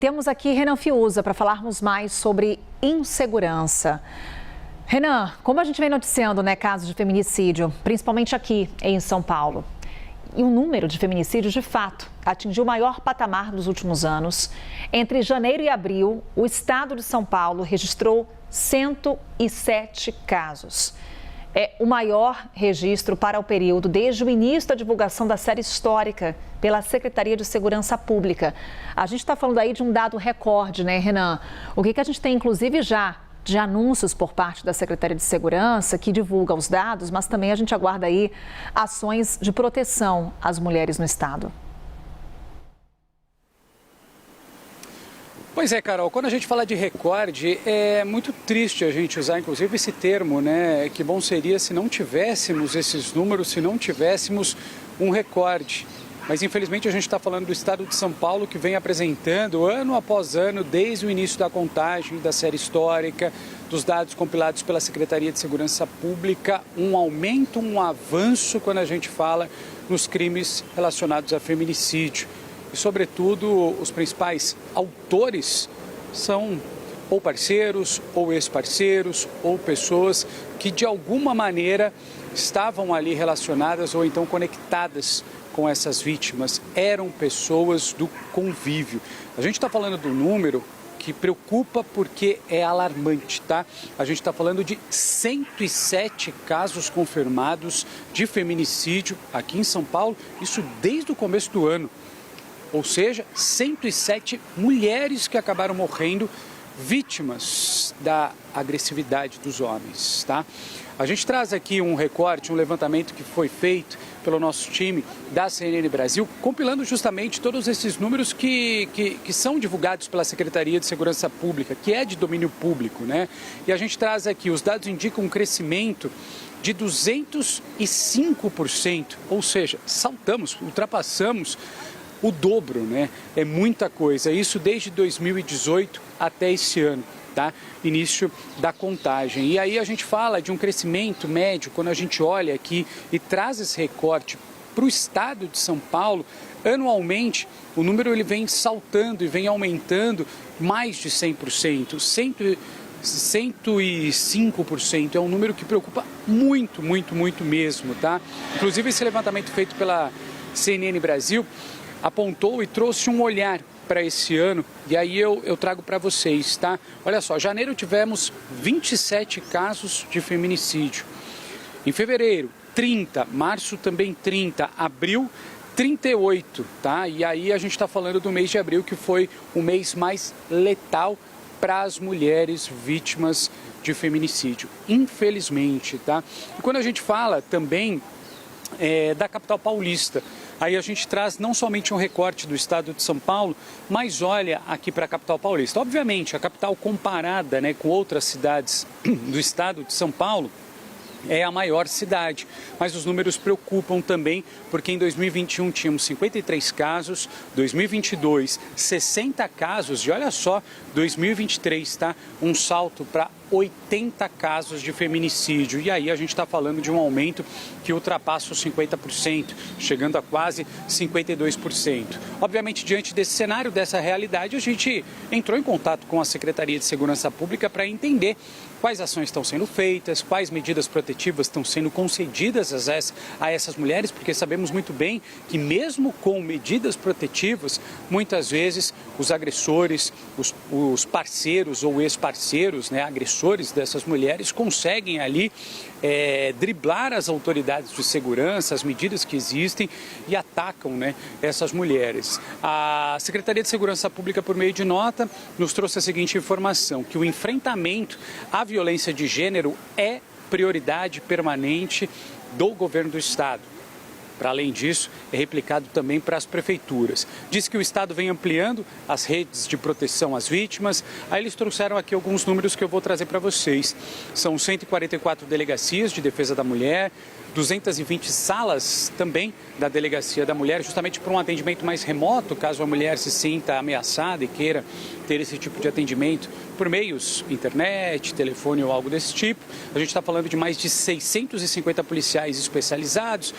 Temos aqui Renan Fiuza para falarmos mais sobre insegurança. Renan, como a gente vem noticiando, casos de feminicídio, principalmente aqui em São Paulo, e o número de feminicídios, de fato, atingiu o maior patamar dos últimos anos. Entre janeiro e abril, o estado de São Paulo registrou 107 casos. É o maior registro para o período desde o início da divulgação da série histórica pela Secretaria de Segurança Pública. A gente está falando aí de um dado recorde, Renan? O que a gente tem, inclusive, já de anúncios por parte da Secretaria de Segurança, que divulga os dados, mas também a gente aguarda aí ações de proteção às mulheres no estado. Pois é, Carol, quando a gente fala de recorde, é muito triste a gente usar, inclusive, esse termo, Que bom seria se não tivéssemos esses números, se não tivéssemos um recorde. Mas, infelizmente, a gente está falando do estado de São Paulo, que vem apresentando, ano após ano, desde o início da contagem, da série histórica, dos dados compilados pela Secretaria de Segurança Pública, um aumento, um avanço quando a gente fala nos crimes relacionados a feminicídio. E, sobretudo, os principais autores são ou parceiros, ou ex-parceiros, ou pessoas que, de alguma maneira, estavam ali relacionadas ou então conectadas com essas vítimas. Eram pessoas do convívio. A gente está falando do número que preocupa porque é alarmante, tá? A gente está falando de 107 casos confirmados de feminicídio aqui em São Paulo, isso desde o começo do ano. Ou seja, 107 mulheres que acabaram morrendo vítimas da agressividade dos homens, tá? A gente traz aqui um recorte, um levantamento que foi feito pelo nosso time da CNN Brasil, compilando justamente todos esses números que são divulgados pela Secretaria de Segurança Pública, que é de domínio público, E a gente traz aqui, os dados indicam um crescimento de 205%, ou seja, ultrapassamos o dobro, É muita coisa, isso desde 2018 até esse ano, tá? Início da contagem. E aí a gente fala de um crescimento médio, quando a gente olha aqui e traz esse recorte para o estado de São Paulo, anualmente o número ele vem saltando e vem aumentando mais de 100%, 105%, é um número que preocupa muito, muito, muito mesmo, tá? Inclusive esse levantamento feito pela CNN Brasil apontou e trouxe um olhar para esse ano, e aí eu trago para vocês, tá? Olha só, janeiro tivemos 27 casos de feminicídio. Em fevereiro, 30, março também 30, abril 38, tá? E aí a gente está falando do mês de abril, que foi o mês mais letal para as mulheres vítimas de feminicídio, infelizmente, tá? E quando a gente fala também da capital paulista, aí a gente traz não somente um recorte do estado de São Paulo, mas olha aqui para a capital paulista. Obviamente, a capital comparada com outras cidades do estado de São Paulo é a maior cidade, mas os números preocupam também, porque em 2021 tínhamos 53 casos, 2022 60 casos, e olha só, 2023, tá? Um salto para 80 casos de feminicídio, e aí a gente está falando de um aumento que ultrapassa os 50%, chegando a quase 52%. Obviamente, diante desse cenário, dessa realidade, a gente entrou em contato com a Secretaria de Segurança Pública para entender quais ações estão sendo feitas, quais medidas protetivas estão sendo concedidas a essas mulheres, porque sabemos muito bem que mesmo com medidas protetivas, muitas vezes os agressores, os parceiros ou ex-parceiros, agressores dessas mulheres, conseguem ali driblar as autoridades de segurança, as medidas que existem e atacam essas mulheres. A Secretaria de Segurança Pública, por meio de nota, nos trouxe a seguinte informação, que o enfrentamento à violência de gênero é prioridade permanente do governo do estado. Para além disso, é replicado também para as prefeituras. Diz que o estado vem ampliando as redes de proteção às vítimas. Aí eles trouxeram aqui alguns números que eu vou trazer para vocês. São 144 delegacias de defesa da mulher, 220 salas também da Delegacia da Mulher, justamente para um atendimento mais remoto, caso a mulher se sinta ameaçada e queira ter esse tipo de atendimento por meios, internet, telefone ou algo desse tipo. A gente está falando de mais de 650 policiais especializados,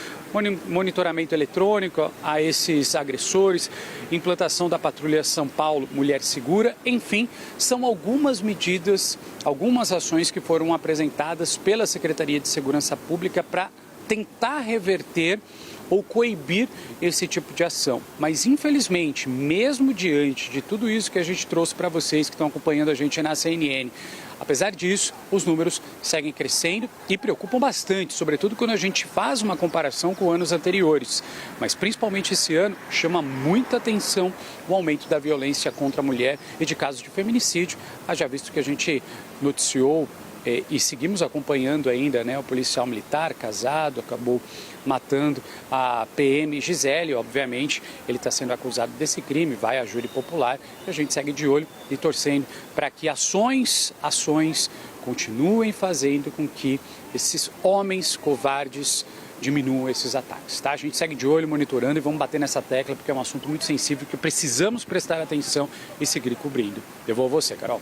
monitoramento eletrônico a esses agressores, implantação da Patrulha São Paulo Mulher Segura, enfim, são algumas medidas, algumas ações que foram apresentadas pela Secretaria de Segurança Pública para tentar reverter ou coibir esse tipo de ação. Mas, infelizmente, mesmo diante de tudo isso que a gente trouxe para vocês que estão acompanhando a gente na CNN, apesar disso, os números seguem crescendo e preocupam bastante, sobretudo quando a gente faz uma comparação com anos anteriores. Mas, principalmente esse ano, chama muita atenção o aumento da violência contra a mulher e de casos de feminicídio, haja visto que a gente noticiou e seguimos acompanhando ainda, né, o policial militar casado, acabou matando a PM Gisele, obviamente, ele está sendo acusado desse crime, vai à júri popular, e a gente segue de olho e torcendo para que ações continuem fazendo com que esses homens covardes diminuam esses ataques, tá? A gente segue de olho, monitorando e vamos bater nessa tecla, porque é um assunto muito sensível que precisamos prestar atenção e seguir cobrindo. Devolvo você, Carol.